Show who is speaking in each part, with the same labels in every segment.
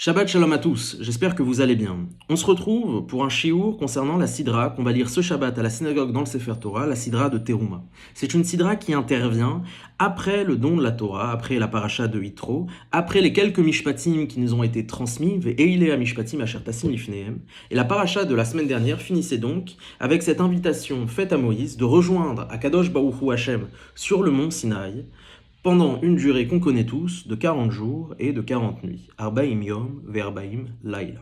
Speaker 1: Shabbat Shalom à tous, j'espère que vous allez bien. On se retrouve pour un shiur concernant la sidra qu'on va lire ce Shabbat à la synagogue dans le Sefer Torah, la sidra de Teruma. C'est une sidra qui intervient après le don de la Torah, après la paracha de Yitro, après les quelques mishpatim qui nous ont été transmis, ve'eilei mishpatim asher tasim lifnehem. Et la paracha de la semaine dernière finissait donc avec cette invitation faite à Moïse de rejoindre Akadosh Baruch Hu Hashem sur le mont Sinaï, pendant une durée qu'on connaît tous, de 40 jours et de 40 nuits. Arbaim yom ve'arbaim laila.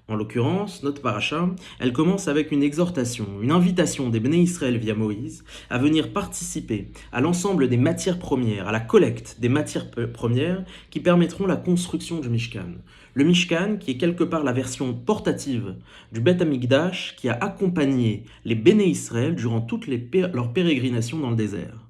Speaker 1: En l'occurrence, notre paracha, elle commence avec une exhortation, une invitation des Bnei Israël via Moïse à venir participer à l'ensemble des matières premières, à la collecte des matières premières qui permettront la construction du Mishkan. Le Mishkan, qui est quelque part la version portative du Beth Amikdash, qui a accompagné les Bnei Israël durant toutes leurs pérégrinations dans le désert.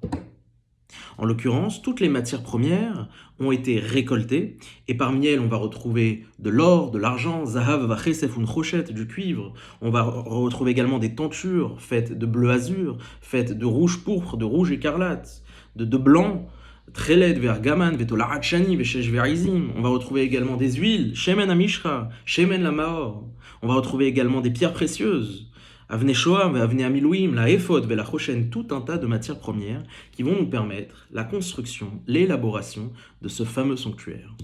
Speaker 1: En l'occurrence, toutes les matières premières ont été récoltées, et parmi elles, on va retrouver de l'or, de l'argent, zahav, vachesef, unchoshet, du cuivre. On va retrouver également des tentures faites de bleu azur, faites de rouge pourpre, de rouge écarlate, de blanc, treled, vergaman, vetolarat shani, veshesh verizim. On va retrouver également des huiles, shemen amishra, shemen lamaor. On va retrouver également des pierres précieuses, Avnei Shoam, Avnei Amilouim, la Ephod, la Choshen, tout un tas de matières premières qui vont nous permettre la construction, l'élaboration de ce fameux sanctuaire.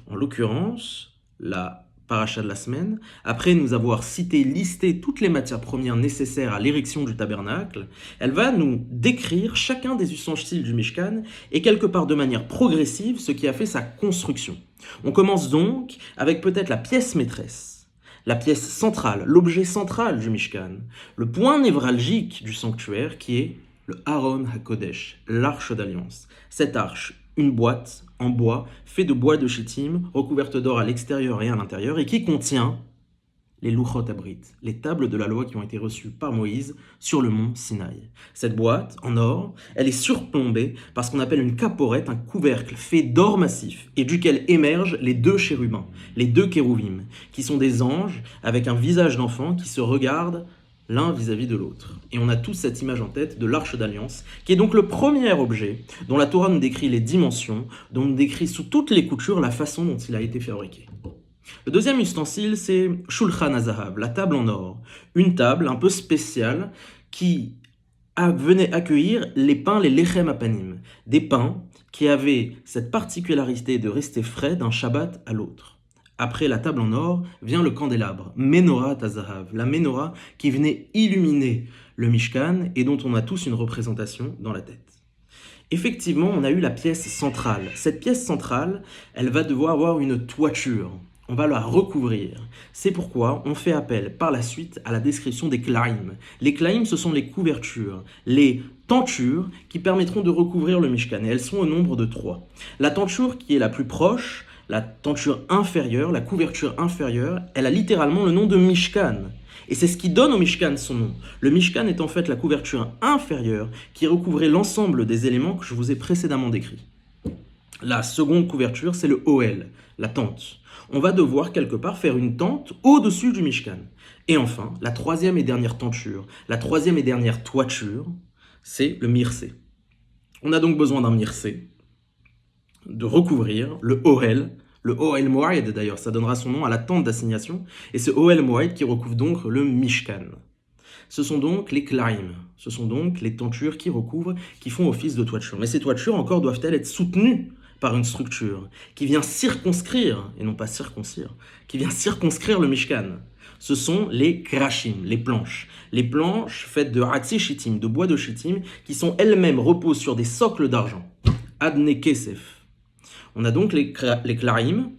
Speaker 1: En l'occurrence, la paracha de la semaine, après nous avoir listé toutes les matières premières nécessaires à l'érection du tabernacle, elle va nous décrire chacun des ustensiles du Mishkan et quelque part de manière progressive ce qui a fait sa construction. On commence donc avec peut-être la pièce maîtresse, la pièce centrale, l'objet central du Mishkan, le point névralgique du sanctuaire qui est le Aron HaKodesh, l'arche d'alliance. Cette arche, une boîte en bois, faite de bois de shittim, recouverte d'or à l'extérieur et à l'intérieur, et qui contient les Luchot Abrit, les tables de la loi qui ont été reçues par Moïse sur le mont Sinaï. Cette boîte, en or, elle est surplombée par ce qu'on appelle une caporette, un couvercle fait d'or massif, et duquel émergent les deux chérubins, les deux kérouvim, qui sont des anges avec un visage d'enfant qui se regardent l'un vis-à-vis de l'autre. Et on a tous cette image en tête de l'Arche d'Alliance, qui est donc le premier objet dont la Torah nous décrit les dimensions, dont nous décrit sous toutes les coutures la façon dont il a été fabriqué. Le deuxième ustensile, c'est Shulchan HaZahav, la table en or. Une table un peu spéciale qui venait accueillir les pains, les lechem apanim, des pains qui avaient cette particularité de rester frais d'un Shabbat à l'autre. Après la table en or vient le candélabre, Menorah HaZahav, la menorah qui venait illuminer le Mishkan et dont on a tous une représentation dans la tête. Effectivement, on a eu la pièce centrale. Cette pièce centrale, elle va devoir avoir une toiture. On va la recouvrir. C'est pourquoi on fait appel par la suite à la description des klaim. Les klaim, ce sont les couvertures, les tentures qui permettront de recouvrir le Mishkan. Et elles sont au nombre de 3. La tenture qui est la plus proche, la tenture inférieure, la couverture inférieure, elle a littéralement le nom de Mishkan. Et c'est ce qui donne au Mishkan son nom. Le Mishkan est en fait la couverture inférieure qui recouvrait l'ensemble des éléments que je vous ai précédemment décrits. La seconde couverture, c'est le Ohel, la tente. On va devoir quelque part faire une tente au-dessus du Mishkan. Et enfin, la troisième et dernière tenture, la troisième et dernière toiture, c'est le mirsé. On a donc besoin d'un mirsé, de recouvrir le Ohel Moed d'ailleurs, ça donnera son nom à la tente d'assignation, et ce Ohel Moed qui recouvre donc le Mishkan. Ce sont donc les klaim, ce sont donc les tentures qui recouvrent, qui font office de toiture. Mais ces toitures encore doivent-elles être soutenues par une structure qui vient circonscrire, et non pas circoncire, qui vient circonscrire le Mishkan. Ce sont les krashim, les planches faites de hatzi shittim, de bois de shittim, qui sont elles-mêmes reposent sur des socles d'argent. Adne kesef. On a donc les klarim,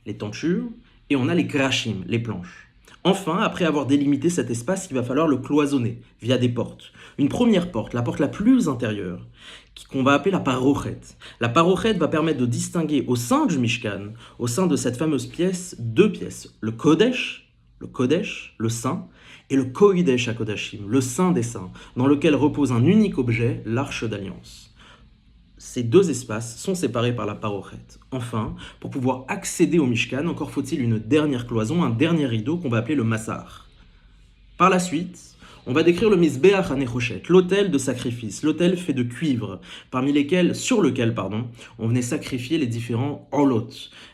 Speaker 1: les tentures, et on a les krashim, les planches. Enfin, après avoir délimité cet espace, il va falloir le cloisonner via des portes. Une première porte, la porte la plus intérieure, qu'on va appeler la parochet. La parochet va permettre de distinguer au sein du Mishkan, au sein de cette fameuse pièce, 2 pièces. Le Kodesh, le saint, et le Kodesh HaKodashim, le saint des saints, dans lequel repose un unique objet, l'arche d'alliance. Ces 2 espaces sont séparés par la parochet. Enfin, pour pouvoir accéder au Mishkan, encore faut-il une dernière cloison, un dernier rideau qu'on va appeler le massar. Par la suite, On va décrire le Mizbeach HaNechoshet, l'autel de sacrifice, l'autel fait de cuivre, sur lequel, on venait sacrifier les différents orlot,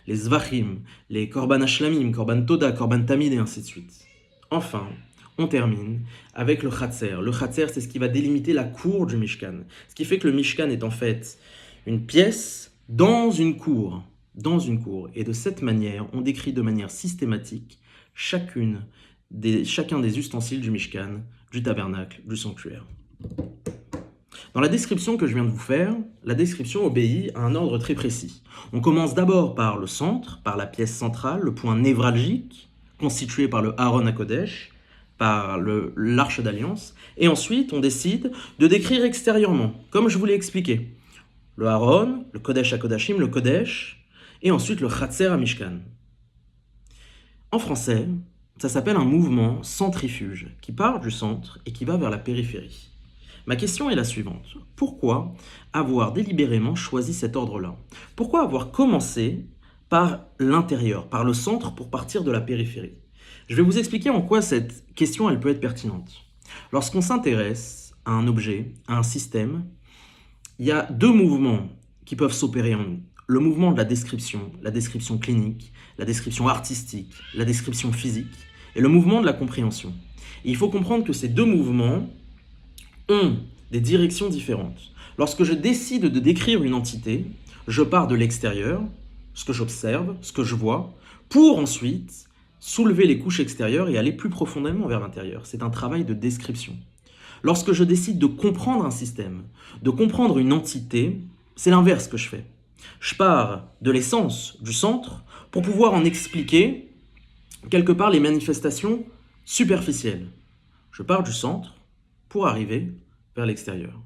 Speaker 1: les zvachim, les korban hashlamim, korban toda, korban tamid et ainsi de suite. Enfin, on termine avec le Khatser. Le Khatser, c'est ce qui va délimiter la cour du Mishkan. Ce qui fait que le Mishkan est en fait une pièce dans une cour. Et de cette manière, on décrit de manière systématique chacun des ustensiles du Mishkan, du tabernacle, du sanctuaire. Dans la description que je viens de vous faire, la description obéit à un ordre très précis. On commence d'abord par le centre, par la pièce centrale, le point névralgique, constitué par le Aaron HaKodesh, par l'arche d'alliance, et ensuite on décide de décrire extérieurement, comme je vous l'ai expliqué. Le Aaron, le Kodesh HaKodashim, le Kodesh, et ensuite le Khatser HaMishkan. En français, ça s'appelle un mouvement centrifuge, qui part du centre et qui va vers la périphérie. Ma question est la suivante. Pourquoi avoir délibérément choisi cet ordre-là? Pourquoi avoir commencé par l'intérieur, par le centre, pour partir de la périphérie? Je vais vous expliquer en quoi cette question elle peut être pertinente. Lorsqu'on s'intéresse à un objet, à un système, il y a deux mouvements qui peuvent s'opérer en nous. Le mouvement de la description clinique, la description artistique, la description physique, et le mouvement de la compréhension. Et il faut comprendre que ces deux mouvements ont des directions différentes. Lorsque je décide de décrire une entité, je pars de l'extérieur, ce que j'observe, ce que je vois, pour ensuite soulever les couches extérieures et aller plus profondément vers l'intérieur. C'est un travail de description. Lorsque je décide de comprendre un système, de comprendre une entité, c'est l'inverse que je fais. Je pars de l'essence, du centre, pour pouvoir en expliquer quelque part les manifestations superficielles. Je pars du centre pour arriver vers l'extérieur.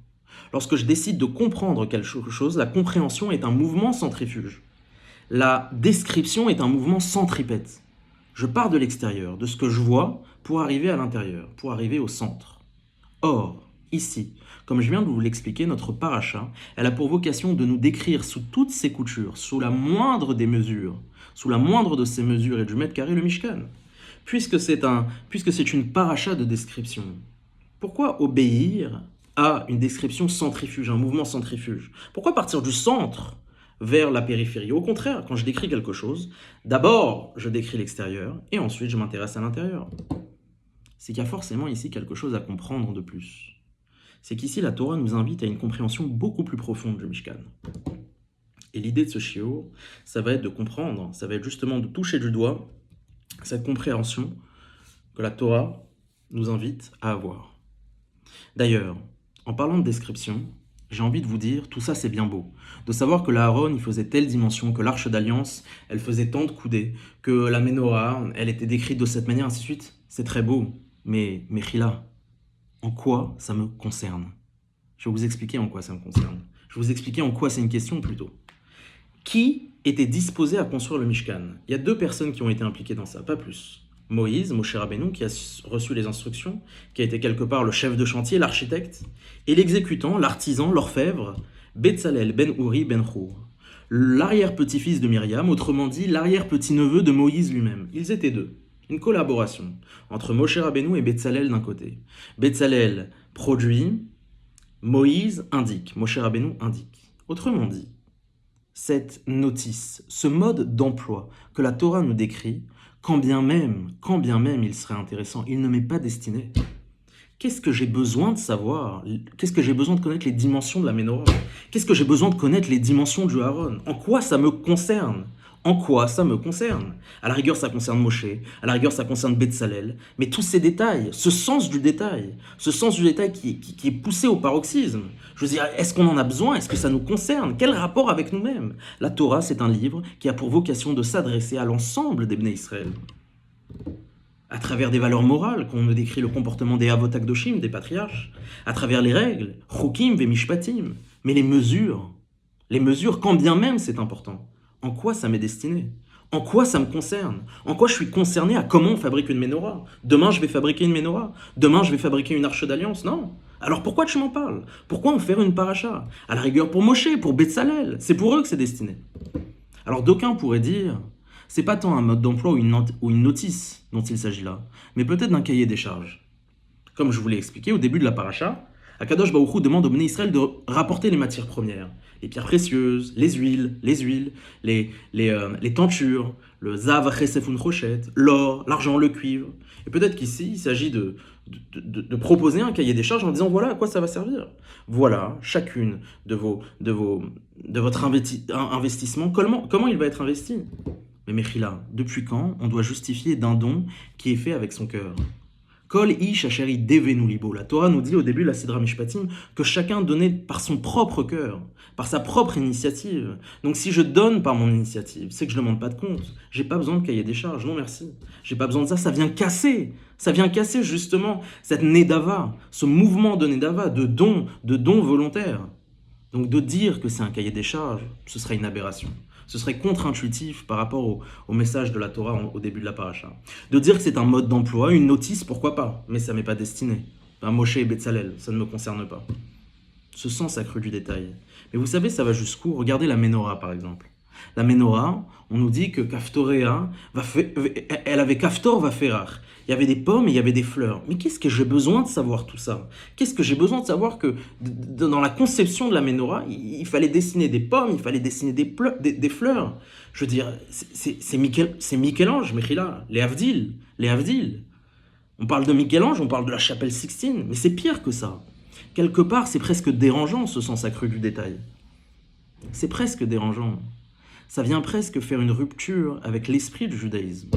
Speaker 1: Lorsque je décide de comprendre quelque chose, la compréhension est un mouvement centrifuge. La description est un mouvement centripète. Je pars de l'extérieur, de ce que je vois, pour arriver à l'intérieur, pour arriver au centre. Or, ici, comme je viens de vous l'expliquer, notre paracha, elle a pour vocation de nous décrire sous toutes ses coutures, sous la moindre des mesures, sous la moindre de ces mesures et du mètre carré, le Mishkan. Puisque c'est une paracha de description, pourquoi obéir à une description centrifuge, un mouvement centrifuge? Pourquoi partir du centre vers la périphérie? Au contraire, quand je décris quelque chose, d'abord je décris l'extérieur et ensuite je m'intéresse à l'intérieur. C'est qu'il y a forcément ici quelque chose à comprendre de plus. C'est qu'ici la Torah nous invite à une compréhension beaucoup plus profonde du Mishkan. Et l'idée de ce shiur, ça va être de comprendre, ça va être justement de toucher du doigt cette compréhension que la Torah nous invite à avoir. D'ailleurs, en parlant de description, j'ai envie de vous dire, tout ça c'est bien beau. De savoir que l'Aaron, il faisait telle dimension, que l'arche d'alliance, elle faisait tant de coudées, que la menorah, elle était décrite de cette manière, ainsi de suite. C'est très beau, mais Mechila, en quoi ça me concerne? Je vais vous expliquer en quoi ça me concerne. Je vais vous expliquer en quoi c'est une question plutôt. Qui était disposé à construire le Mishkan? Il y a deux personnes qui ont été impliquées dans ça, pas plus. Moïse, Moshe Rabbeinu, qui a reçu les instructions, qui a été quelque part le chef de chantier, l'architecte, et l'exécutant, l'artisan, l'orfèvre, Betzalel ben Uri ben Hur, l'arrière-petit-fils de Myriam, autrement dit l'arrière-petit-neveu de Moïse lui-même. Ils étaient deux. Une collaboration entre Moshe Rabbeinu et Betzalel d'un côté. Betzalel produit, Moïse indique, Moshe Rabbeinu indique. Autrement dit, cette notice, ce mode d'emploi que la Torah nous décrit, quand bien même il serait intéressant, il ne m'est pas destiné. Qu'est-ce que j'ai besoin de savoir? Qu'est-ce que j'ai besoin de connaître les dimensions de la menorah? Qu'est-ce que j'ai besoin de connaître les dimensions du Aaron? En quoi ça me concerne? En quoi ça me concerne? À la rigueur, ça concerne Moshe, à la rigueur, ça concerne Betzalel, mais tous ces détails, ce sens du détail qui est poussé au paroxysme, je veux dire, est-ce qu'on en a besoin? Est-ce que ça nous concerne? Quel rapport avec nous-mêmes? La Torah, c'est un livre qui a pour vocation de s'adresser à l'ensemble des Bnei Israël. À travers des valeurs morales, qu'on nous décrit le comportement des Avot HaKadoshim, des patriarches, à travers les règles, Chukim ve Mishpatim, mais les mesures, quand bien même c'est important. En quoi ça m'est destiné? En quoi ça me concerne? En quoi je suis concerné à comment on fabrique une menorah? Demain, je vais fabriquer une menorah. Demain, je vais fabriquer une arche d'alliance. Non. Alors pourquoi tu m'en parles? Pourquoi en faire une paracha? À la rigueur pour Moshe, pour Betzalel. C'est pour eux que c'est destiné. Alors d'aucuns pourraient dire, c'est pas tant un mode d'emploi ou une notice dont il s'agit là, mais peut-être d'un cahier des charges. Comme je vous l'ai expliqué au début de la paracha, Akadosh Baruch Hu demande au Bnei Israël de rapporter les matières premières, les pierres précieuses, les tentures, le zav chesefun chochet, l'or, l'argent, le cuivre. Et peut-être qu'ici, il s'agit de proposer un cahier des charges en disant voilà à quoi ça va servir. Voilà chacune de votre investissement, comment il va être investi. Mais Mechila, depuis quand on doit justifier d'un don qui est fait avec son cœur? Kol ish asheri devenu libo. La Torah nous dit au début de la Sidra Mishpatim que chacun donnait par son propre cœur, par sa propre initiative. Donc si je donne par mon initiative, c'est que je ne demande pas de compte. J'ai pas besoin de cahier des charges, non merci. J'ai pas besoin de ça, ça vient casser justement cette nedava, ce mouvement de nedava, de don volontaire. Donc de dire que c'est un cahier des charges, ce serait une aberration. Ce serait contre-intuitif par rapport au message de la Torah au début de la paracha. De dire que c'est un mode d'emploi, une notice, pourquoi pas, mais ça m'est pas destiné. Moshe et Betzalel, ça ne me concerne pas. Ce sens accru du détail. Mais vous savez, ça va jusqu'où? Regardez la Ménorah par exemple. La Ménorah, on nous dit que Kaftoréa, elle avait Kaftor va Ferrar. Il y avait des pommes et il y avait des fleurs. Mais qu'est-ce que j'ai besoin de savoir tout ça? Qu'est-ce que j'ai besoin de savoir que dans la conception de la Ménorah, il fallait dessiner des pommes, il fallait dessiner des fleurs. Je veux dire, c'est Michel-Ange, Mechila, les Havdil. On parle de Michel-Ange, on parle de la chapelle Sixtine, mais c'est pire que ça. Quelque part, c'est presque dérangeant ce sens accru du détail. C'est presque dérangeant. Ça vient presque faire une rupture avec l'esprit du judaïsme.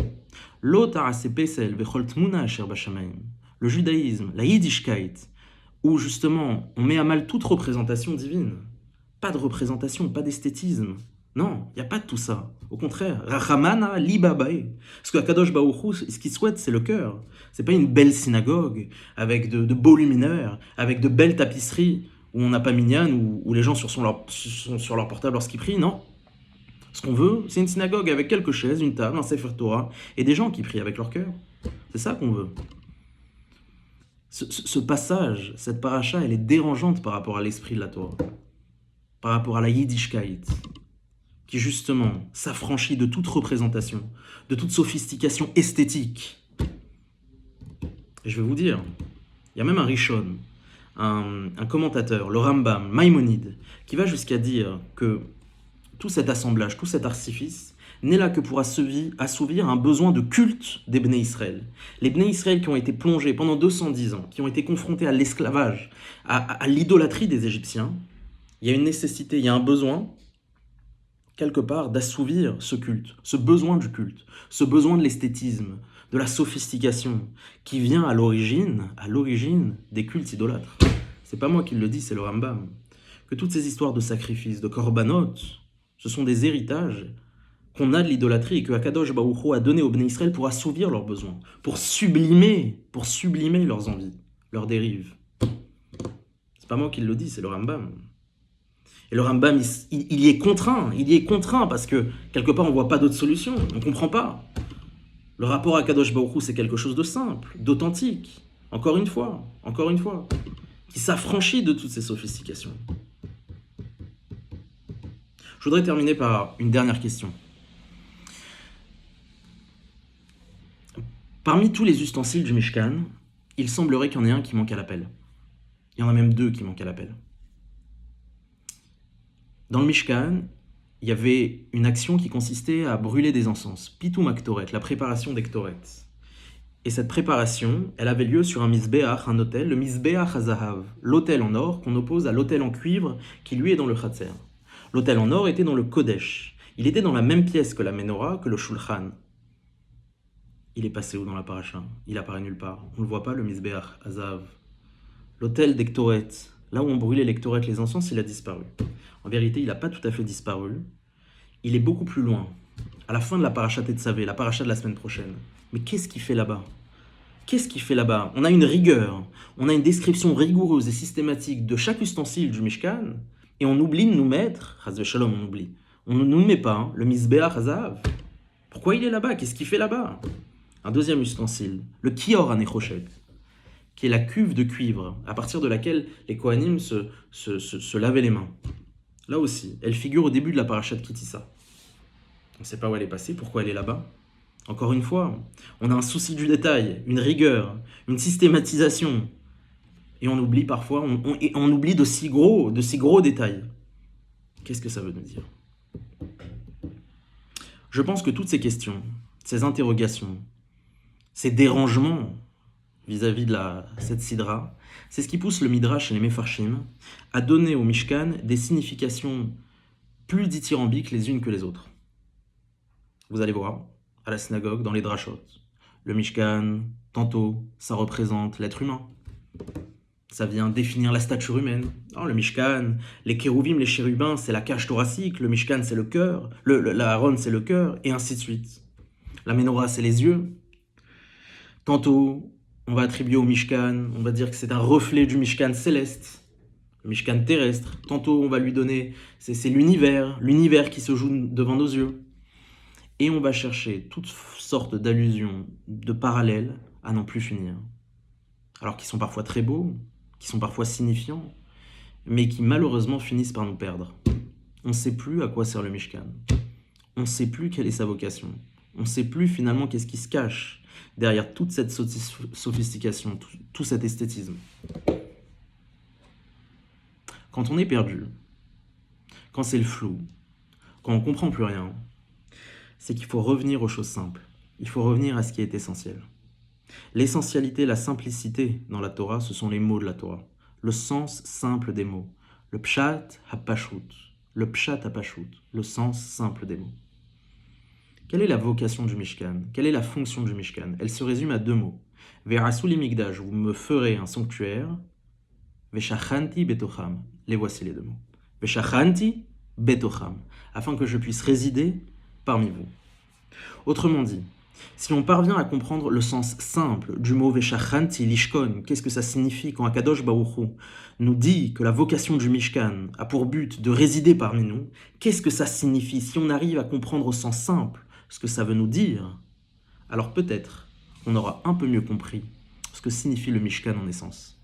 Speaker 1: Le judaïsme, la yiddishkeit, où justement on met à mal toute représentation divine. Pas de représentation, pas d'esthétisme. Non, il n'y a pas de tout ça. Au contraire, Rachamana libabae. Ce que Akadosh Baruch Hu, ce qu'il souhaite, c'est le cœur. C'est pas une belle synagogue avec de beaux luminaires, avec de belles tapisseries où on n'a pas minyan, où les gens sont sur leur portable lorsqu'ils prient, non. Ce qu'on veut, c'est une synagogue avec quelques chaises, une table, un Sefer Torah, et des gens qui prient avec leur cœur. C'est ça qu'on veut. Ce passage, cette paracha, elle est dérangeante par rapport à l'esprit de la Torah, par rapport à la Yiddishkeit, qui justement s'affranchit de toute représentation, de toute sophistication esthétique. Et je vais vous dire, il y a même un Rishon, un commentateur, le Rambam, Maïmonide, qui va jusqu'à dire que tout cet assemblage, tout cet artifice n'est là que pour assouvir un besoin de culte des Bnei Israël. Les Bnei Israël qui ont été plongés pendant 210 ans, qui ont été confrontés à l'esclavage, à l'idolâtrie des Égyptiens, il y a une nécessité, il y a un besoin, quelque part, d'assouvir ce culte, ce besoin du culte, ce besoin de l'esthétisme, de la sophistication, qui vient à l'origine des cultes idolâtres. C'est pas moi qui le dis, c'est le Rambam. Que toutes ces histoires de sacrifices, de korbanot, ce sont des héritages qu'on a de l'idolâtrie et que Akadosh Baruch Hu a donné aux Bnei Israël pour assouvir leurs besoins, pour sublimer leurs envies, leurs dérives. C'est pas moi qui le dis, c'est le Rambam. Et le Rambam, il y est contraint parce que quelque part on voit pas d'autre solution, on comprend pas. Le rapport à Akadosh Baruch Hu, c'est quelque chose de simple, d'authentique, encore une fois, qui s'affranchit de toutes ces sophistications. Je voudrais terminer par une dernière question. Parmi tous les ustensiles du Mishkan, il semblerait qu'il y en ait un qui manque à l'appel. Il y en a même deux qui manquent à l'appel. Dans le Mishkan, il y avait une action qui consistait à brûler des encens, Pitum Aktoret, la préparation des Ktoret. Et cette préparation, elle avait lieu sur un misbéach, un autel, le misbéach hazahav, l'autel en or qu'on oppose à l'autel en cuivre qui lui est dans le Chatzer. L'autel en or était dans le Kodesh. Il était dans la même pièce que la Ménorah, que le Shulchan. Il est passé où dans la paracha? Il apparaît nulle part. On ne le voit pas, le Mizbeach Hazav. L'autel des Ktoret, là où on brûlait les Ktoret, les encens, il a disparu. En vérité, il n'a pas tout à fait disparu. Il est beaucoup plus loin. À la fin de la paracha Tetzavé, la paracha de la semaine prochaine. Mais qu'est-ce qu'il fait là-bas? On a une rigueur, on a une description rigoureuse et systématique de chaque ustensile du Mishkan, et on oublie de nous mettre, Chazve Shalom, on ne nous met pas, le Mizbeach Hazav. Pourquoi il est là-bas? Qu'est-ce qu'il fait là-bas? Un deuxième ustensile, le Kior Hanechoshet, qui est la cuve de cuivre, à partir de laquelle les Kohanim se lavaient les mains. Là aussi, elle figure au début de la paracha de Kitissa. On ne sait pas où elle est passée, pourquoi elle est là-bas. Encore une fois, on a un souci du détail, une rigueur, une systématisation. Et on oublie parfois, on oublie de si gros détails. Qu'est-ce que ça veut nous dire? Je pense que toutes ces questions, ces interrogations, ces dérangements vis-à-vis de cette sidra, c'est ce qui pousse le Midrash et les Mefarshim à donner au Mishkan des significations plus dithyrambiques les unes que les autres. Vous allez voir, à la synagogue, dans les drashot, le Mishkan, tantôt, ça représente l'être humain. Ça vient définir la stature humaine. Non, le Mishkan, les kérouvim, les chérubins, c'est la cage thoracique, le Mishkan, c'est le cœur, la Aaron, c'est le cœur, et ainsi de suite. La Menorah, c'est les yeux. Tantôt, on va attribuer au Mishkan, on va dire que c'est un reflet du Mishkan céleste, le Mishkan terrestre. Tantôt, on va lui donner, c'est l'univers qui se joue devant nos yeux. Et on va chercher toutes sortes d'allusions, de parallèles à n'en plus finir. Alors qu'ils sont parfois très beaux, qui sont parfois signifiants, mais qui malheureusement finissent par nous perdre. On ne sait plus à quoi sert le Mishkan. On ne sait plus quelle est sa vocation. On ne sait plus finalement qu'est-ce qui se cache derrière toute cette sophistication, tout cet esthétisme. Quand on est perdu, quand c'est le flou, quand on ne comprend plus rien, c'est qu'il faut revenir aux choses simples. Il faut revenir à ce qui est essentiel. L'essentialité, la simplicité dans la Torah, ce sont les mots de la Torah. Le sens simple des mots. Le pshat ha-pashut. Le pshat ha-pashut. Le sens simple des mots. Quelle est la vocation du Mishkan? Quelle est la fonction du Mishkan? Elle se résume à deux mots. Ve'asu li migdash, vous me ferez un sanctuaire. Ve'shachanti betocham. Les voici les deux mots. Ve'shachanti betocham. Afin que je puisse résider parmi vous. Autrement dit, si on parvient à comprendre le sens simple du mot Veshachanti Lishkon, qu'est-ce que ça signifie quand Akadosh Baruch Hu nous dit que la vocation du Mishkan a pour but de résider parmi nous, qu'est-ce que ça signifie? Si on arrive à comprendre au sens simple ce que ça veut nous dire, alors peut-être on aura un peu mieux compris ce que signifie le Mishkan en essence.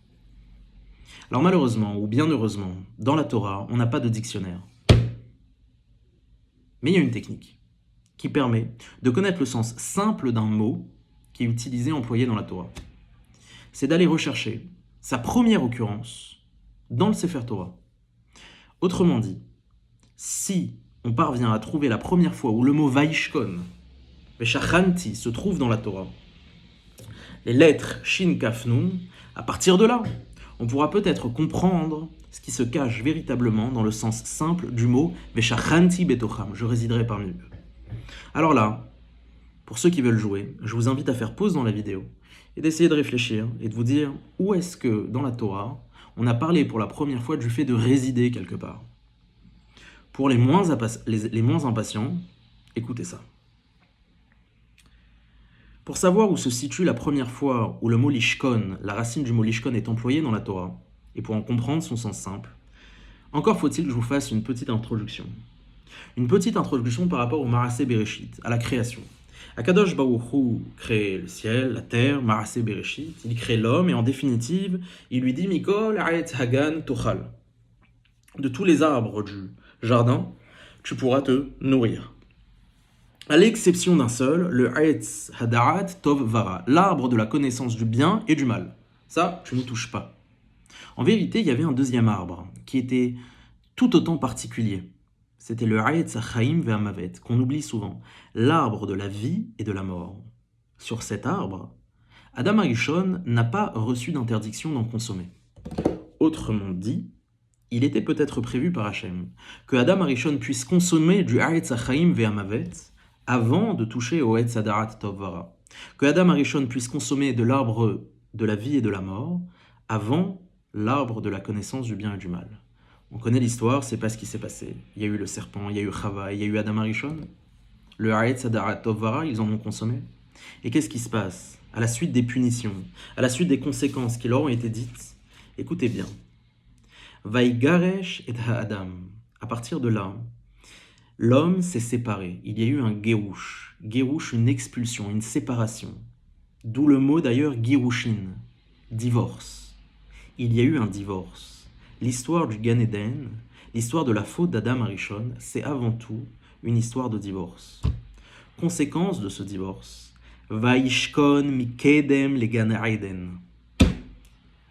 Speaker 1: Alors malheureusement, ou bien heureusement, dans la Torah, on n'a pas de dictionnaire. Mais il y a une technique qui permet de connaître le sens simple d'un mot qui est utilisé, employé dans la Torah. C'est d'aller rechercher sa première occurrence dans le Sefer Torah. Autrement dit, si on parvient à trouver la première fois où le mot Vaishkon, Veshachanti, se trouve dans la Torah, les lettres Shin Kaf Nun, à partir de là, on pourra peut-être comprendre ce qui se cache véritablement dans le sens simple du mot Veshachanti Betocham, je résiderai parmi eux. Alors là, pour ceux qui veulent jouer, je vous invite à faire pause dans la vidéo et d'essayer de réfléchir et de vous dire où est-ce que dans la Torah, on a parlé pour la première fois du fait de résider quelque part. Pour les moins impatients, écoutez ça. Pour savoir où se situe la première fois où le mot lishkon, la racine du mot lishkon est employée dans la Torah, et pour en comprendre son sens simple, encore faut-il que je vous fasse une petite introduction. Une petite introduction par rapport au Marasé Bereshit, à la création. Akadosh Baruch Hu crée le ciel, la terre, Marasé Bereshit, il crée l'homme et en définitive, il lui dit Mikol Ha'etz Hagan Tochal. De tous les arbres du jardin, tu pourras te nourrir. À l'exception d'un seul, le Ha'etz Hadarat Tov Vara, l'arbre de la connaissance du bien et du mal. Ça, tu n'y touches pas. En vérité, il y avait un deuxième arbre qui était tout autant particulier. C'était le Ha'etz HaChaim ve'Hamavet, qu'on oublie souvent, l'arbre de la vie et de la mort. Sur cet arbre, Adam Arishon n'a pas reçu d'interdiction d'en consommer. Autrement dit, il était peut-être prévu par Hachem que Adam Arishon puisse consommer du Ha'etz HaChaim ve'Hamavet avant de toucher au Ha'etz Hadarat Tov Vara. Que Adam Arishon puisse consommer de l'arbre de la vie et de la mort avant l'arbre de la connaissance du bien et du mal. On connaît l'histoire, c'est pas ce qui s'est passé. Il y a eu le serpent, il y a eu Chava, il y a eu Adam Arishon. Le Ha'etz Hadarat Tov Vara, ils en ont consommé. Et qu'est-ce qui se passe? À la suite des punitions, à la suite des conséquences qui leur ont été dites, écoutez bien. Vaigaresh et Ha'adam. À partir de là, l'homme s'est séparé. Il y a eu un Gerouche. Gerouche, une expulsion, une séparation. D'où le mot d'ailleurs Girushin, divorce. Il y a eu un divorce. L'histoire du Gan Eden, l'histoire de la faute d'Adam Arishon, c'est avant tout une histoire de divorce. Conséquence de ce divorce. Vaishkon mikedem le Gan Eden.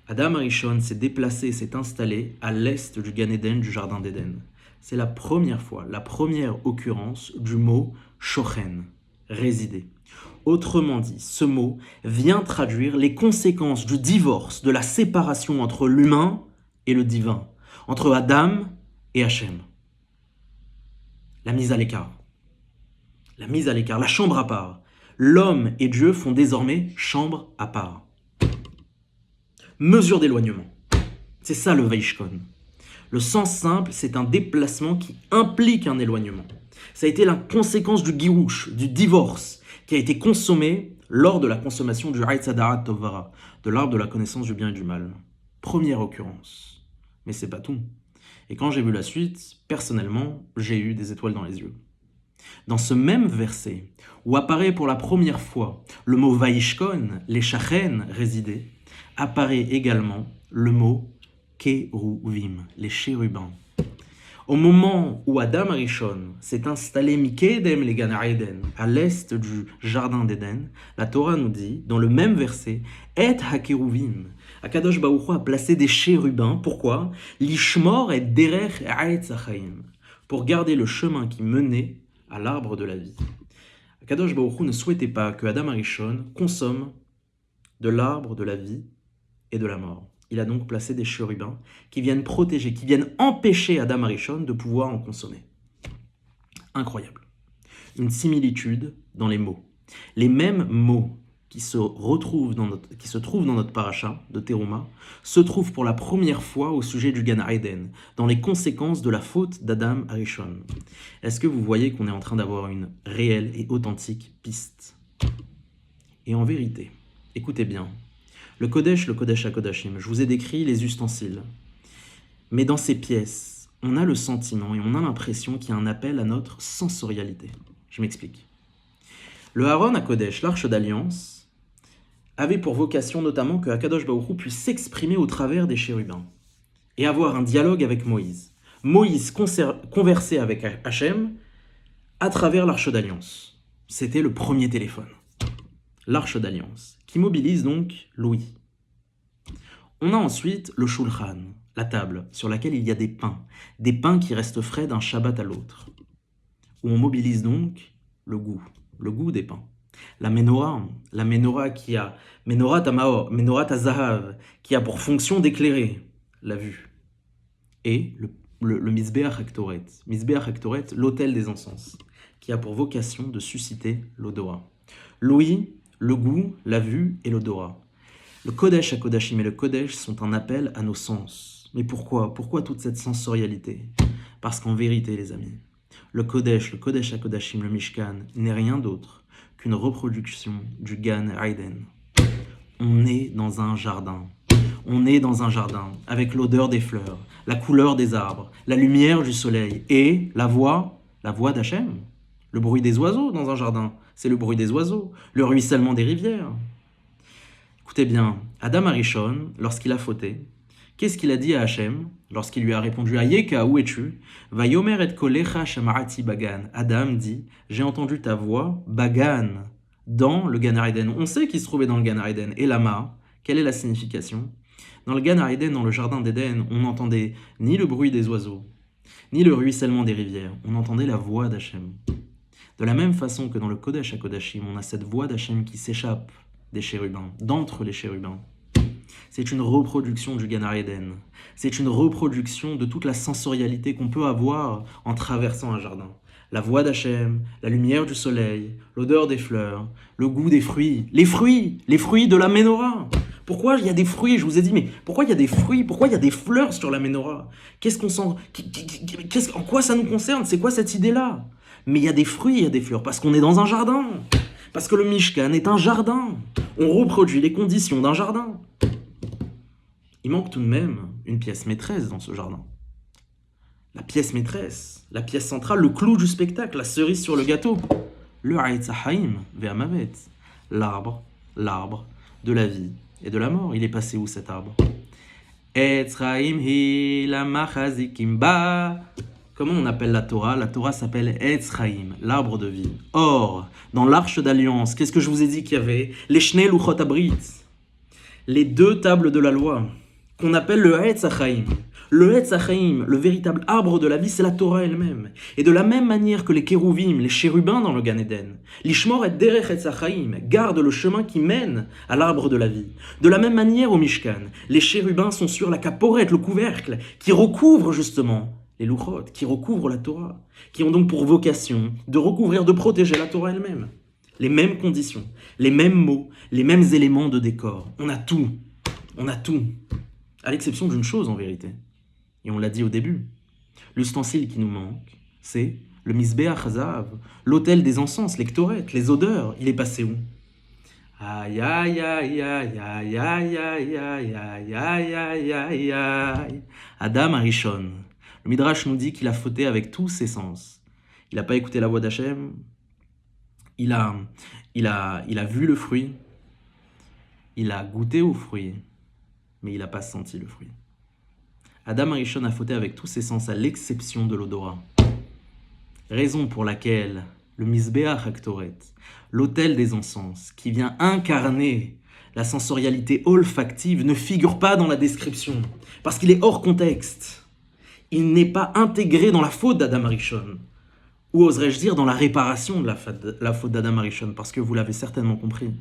Speaker 1: Adam Arishon s'est déplacé, s'est installé à l'est du Gan Eden, du Jardin d'Éden. C'est la première fois, la première occurrence du mot shochen, résider. Autrement dit, ce mot vient traduire les conséquences du divorce, de la séparation entre l'humain et le divin, entre Adam et Hachem. La mise à l'écart. La mise à l'écart, la chambre à part. L'homme et Dieu font désormais chambre à part. Mesure d'éloignement. C'est ça le Vaishkon. Le sens simple, c'est un déplacement qui implique un éloignement. Ça a été la conséquence du girouche, du divorce, qui a été consommé lors de la consommation du Eitz Hadarat Tov Vara, de l'arbre de la connaissance du bien et du mal. Première occurrence. Mais c'est pas tout. Et quand j'ai vu la suite, personnellement, j'ai eu des étoiles dans les yeux. Dans ce même verset, où apparaît pour la première fois le mot Vaishkon, les shachen, résider, apparaît également le mot Keruvim, les chérubins. Au moment où Adam Arishon s'est installé Mikedem le Gan Eden, à l'est du Jardin d'Éden, la Torah nous dit, dans le même verset, Et HaKeruvim, Akadosh Baruch Hu a placé des chérubins, pourquoi? Lishmor et derech Eitz HaChaim, pour garder le chemin qui menait à l'arbre de la vie. Akadosh Baruch Hu ne souhaitait pas que Adam Arishon consomme de l'arbre de la vie et de la mort. Il a donc placé des chérubins qui viennent protéger, qui viennent empêcher Adam Arishon de pouvoir en consommer. Incroyable. Une similitude dans les mots. Les mêmes mots qui se trouvent dans notre paracha de Teruma se trouvent pour la première fois au sujet du Gan Eden, dans les conséquences de la faute d'Adam Arishon. Est-ce que vous voyez qu'on est en train d'avoir une réelle et authentique piste? Et en vérité, écoutez bien, le Kodesh HaKodashim, je vous ai décrit les ustensiles. Mais dans ces pièces, on a le sentiment et on a l'impression qu'il y a un appel à notre sensorialité. Je m'explique. Le Aaron HaKodesh, l'arche d'alliance, avait pour vocation notamment que Akadosh Baruch Hu puisse s'exprimer au travers des chérubins et avoir un dialogue avec Moïse. Moïse conversait avec Hachem à travers l'arche d'alliance. C'était le premier téléphone. L'arche d'alliance, qui mobilise donc l'ouïe. On a ensuite le shulchan, la table, sur laquelle il y a des pains qui restent frais d'un Shabbat à l'autre, où on mobilise donc le goût des pains. La menorah qui a, menorah tazahav, qui a pour fonction d'éclairer la vue. Et le Mizbeach Haktoret, l'autel des encens, qui a pour vocation de susciter l'odorat. L'ouïe, le goût, la vue et l'odorat. Le Kodesh HaKodashim et le Kodesh sont un appel à nos sens. Mais pourquoi? Pourquoi toute cette sensorialité? Parce qu'en vérité, les amis, le Kodesh HaKodashim, le Mishkan, n'est rien d'autre qu'une reproduction du Gan Eden. On est dans un jardin. On est dans un jardin avec l'odeur des fleurs, la couleur des arbres, la lumière du soleil et la voix d'Hachem. Le bruit des oiseaux dans un jardin, c'est le bruit des oiseaux, le ruissellement des rivières. Écoutez bien, Adam Arishon, lorsqu'il a fauté, qu'est-ce qu'il a dit à Hachem lorsqu'il lui a répondu « Ayeka, où es-tu » Vayomer et kolecha shamarati bagan. Adam dit « J'ai entendu ta voix, bagan, dans le Gan Eden. » On sait qu'il se trouvait dans le Gan Eden. Et lama, quelle est la signification? Dans le Gan Eden, dans le Jardin d'Éden, on n'entendait ni le bruit des oiseaux, ni le ruissellement des rivières. On entendait la voix d'Hachem. De la même façon que dans le Kodesh HaKodashim, on a cette voix d'Hachem qui s'échappe des chérubins, d'entre les chérubins. C'est une reproduction du Gan Eden. C'est une reproduction de toute la sensorialité qu'on peut avoir en traversant un jardin. La voix d'Hachem, la lumière du soleil, l'odeur des fleurs, le goût des fruits, les fruits de la menorah. Pourquoi il y a des fruits? Je vous ai dit, mais pourquoi il y a des fruits? Pourquoi il y a des fleurs sur la menorah? Qu'est-ce qu'on sent? En quoi ça nous concerne? C'est quoi cette idée-là? Mais il y a des fruits, il y a des fleurs, parce qu'on est dans un jardin. Parce que le Mishkan est un jardin. On reproduit les conditions d'un jardin. Il manque tout de même une pièce maîtresse dans ce jardin. La pièce maîtresse, la pièce centrale, le clou du spectacle, la cerise sur le gâteau. Le Eitz HaChaim ve'amavet. L'arbre de la vie et de la mort. Il est passé où cet arbre? Eitz Chaim hi la machazikim ba Comment on appelle la Torah? La Torah s'appelle Etz Chaim, l'arbre de vie. Or, dans l'arche d'alliance, qu'est-ce que je vous ai dit qu'il y avait? Les Shnei Luchot Abrit, les deux tables de la loi, qu'on appelle le Etz Chaim. Le Etz Chaim, le véritable arbre de la vie, c'est la Torah elle-même. Et de la même manière que les kérouvim, les chérubins dans le Gan Eden, l'Ishmor et Derech Etz Chaim gardent le chemin qui mène à l'arbre de la vie. De la même manière au Mishkan, les chérubins sont sur la caporet, le couvercle, qui recouvre justement les Luchot, qui recouvrent la Torah, qui ont donc pour vocation de recouvrir, de protéger la Torah elle-même. Les mêmes conditions, les mêmes mots, les mêmes éléments de décor. On a tout. On a tout. À l'exception d'une chose en vérité. Et on l'a dit au début. L'ustensile qui nous manque, c'est le Mizbeach Hazav, l'autel des encens, les ktorettes, les odeurs. Il est passé où? Aïe, aïe, aïe, aïe, aïe, aïe, aïe, aïe, aïe, aïe, aïe, aïe, aïe. Adam Arishon. Le Midrash nous dit qu'il a fauté avec tous ses sens. Il n'a pas écouté la voix d'Hachem. Il a vu le fruit. Il a goûté au fruit. Mais il n'a pas senti le fruit. Adam Arishon a fauté avec tous ses sens à l'exception de l'odorat. Raison pour laquelle le Mizbeach HaKtoret, l'autel des encens, qui vient incarner la sensorialité olfactive, ne figure pas dans la description, parce qu'il est hors contexte. Il n'est pas intégré dans la faute d'Adam Arishon, ou oserais-je dire dans la réparation de la faute d'Adam Arishon, parce que vous l'avez certainement compris.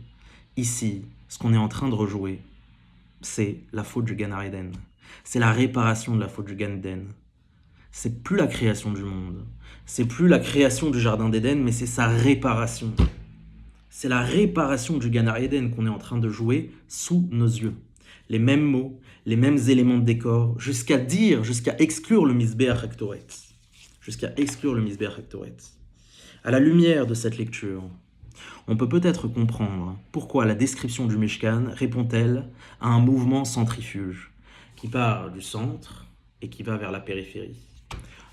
Speaker 1: Ici, ce qu'on est en train de rejouer, c'est la faute du Gan Eden. C'est la réparation de la faute du Gan Eden. C'est plus la création du monde. C'est plus la création du Jardin d'Éden, mais c'est sa réparation. C'est la réparation du Gan Eden qu'on est en train de jouer sous nos yeux. Les mêmes mots, les mêmes éléments de décor, jusqu'à exclure le Mizbeach HaKtoret. Jusqu'à exclure le Mizbeach HaKtoret. À la lumière de cette lecture, on peut peut-être comprendre pourquoi la description du Mishkan répond-elle à un mouvement centrifuge qui part du centre et qui va vers la périphérie.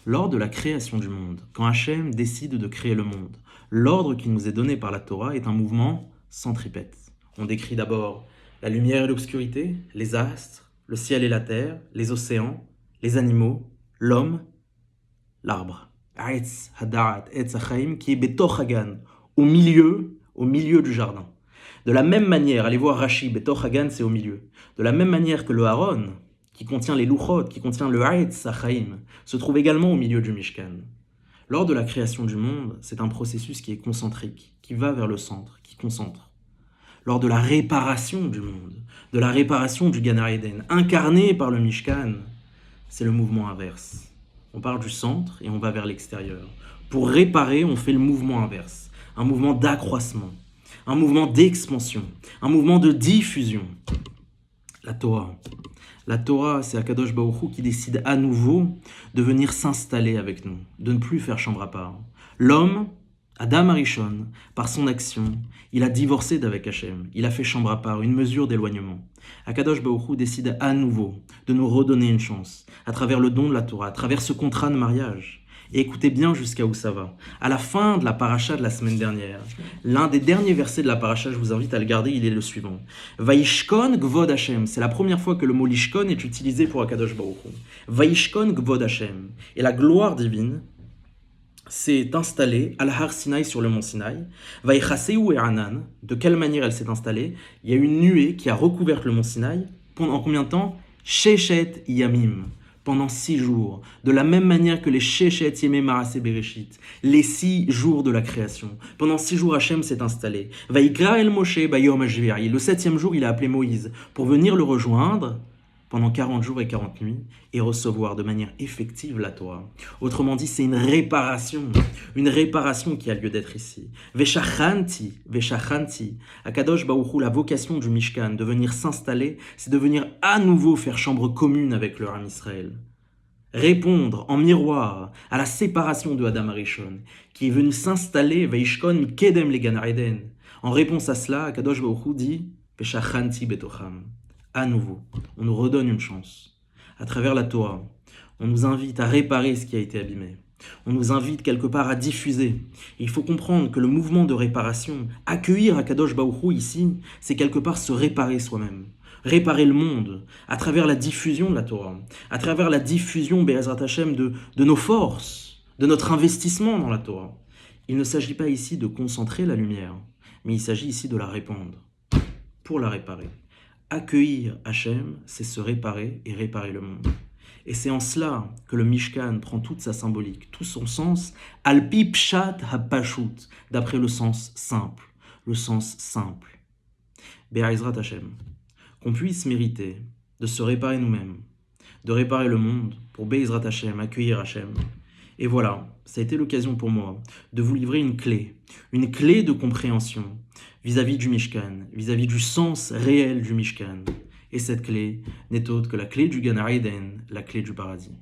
Speaker 1: Lors de la création du monde, quand Hachem décide de créer le monde, l'ordre qui nous est donné par la Torah est un mouvement centripète. On décrit d'abord la lumière et l'obscurité, les astres, le ciel et la terre, les océans, les animaux, l'homme, l'arbre. Aetz Hadarat Etz Chaim qui est Betoch Hagan, au milieu du jardin. De la même manière, allez voir Rashi, Betoch Hagan, c'est au milieu. De la même manière que le Haron, qui contient les Luchot, qui contient le Haetz Chaim, se trouve également au milieu du Mishkan. Lors de la création du monde, c'est un processus qui est concentrique, qui va vers le centre, qui concentre. Lors de la réparation du monde, de la réparation du Gan Eden, incarné par le Mishkan, c'est le mouvement inverse. On part du centre et on va vers l'extérieur. Pour réparer, on fait le mouvement inverse, un mouvement d'accroissement, un mouvement d'expansion, un mouvement de diffusion. La Torah, c'est Akadosh Baruch Hu qui décide à nouveau de venir s'installer avec nous, de ne plus faire chambre à part. L'homme, Adam Arishon, par son action, il a divorcé d'avec Hachem, il a fait chambre à part, une mesure d'éloignement. Akadosh Baruch Hu décide à nouveau de nous redonner une chance, à travers le don de la Torah, à travers ce contrat de mariage. Et écoutez bien jusqu'à où ça va. À la fin de la paracha de la semaine dernière, l'un des derniers versets de la paracha, je vous invite à le garder, il est le suivant. Vaishkon Gvod Hashem. C'est la première fois que le mot Lishkon est utilisé pour Akadosh Baruch Hu. Vaishkon Gvod Hashem. Et la gloire divine s'est installée à la Har Sinaï sur le mont Sinaï. Vaichaseu et Anan. De quelle manière elle s'est installée? Il y a une nuée qui a recouvert le mont Sinaï. Pendant combien de temps? Sheshet Yamim. Pendant 6 jours, de la même manière que les Sheshet Yemei Maraseh Bereshit, les 6 jours de la création. Pendant 6 jours, Hachem s'est installé. Vaikra el Moshe bayom hashvi'i. Le 7e jour, il a appelé Moïse pour venir le rejoindre pendant 40 jours et 40 nuits et recevoir de manière effective la Torah. Autrement dit, c'est une réparation qui a lieu d'être ici. Veshachanti, Akadosh Baruch Hu, la vocation du Mishkan, de venir s'installer, c'est de venir à nouveau faire chambre commune avec le Ham Israël. Répondre en miroir à la séparation de Adam Arishon, qui est venu s'installer, Veishkon Mikedem le Gan Eden. En réponse à cela, Akadosh Baruch Hu dit, Veshachanti betocham. À nouveau, on nous redonne une chance. À travers la Torah, on nous invite à réparer ce qui a été abîmé. On nous invite quelque part à diffuser. Et il faut comprendre que le mouvement de réparation, accueillir Akadosh Baruch Hu ici, c'est quelque part se réparer soi-même. réparer le monde à travers la diffusion de la Torah, à travers la diffusion, Be'ezrat Hashem, de nos forces, de notre investissement dans la Torah. Il ne s'agit pas ici de concentrer la lumière, mais il s'agit ici de la répandre, pour la réparer. Accueillir Hachem, c'est se réparer et réparer le monde. Et c'est en cela que le Mishkan prend toute sa symbolique, tout son sens, Alpi Pshat HaPashut, d'après le sens simple, le sens simple. Be'ezrat Hashem, qu'on puisse mériter de se réparer nous-mêmes, de réparer le monde, pour Be'ezrat Hashem, accueillir Hashem. Et voilà, ça a été l'occasion pour moi de vous livrer une clé de compréhension vis-à-vis du Mishkan, vis-à-vis du sens réel du Mishkan. Et cette clé n'est autre que la clé du Gan Eden, la clé du paradis.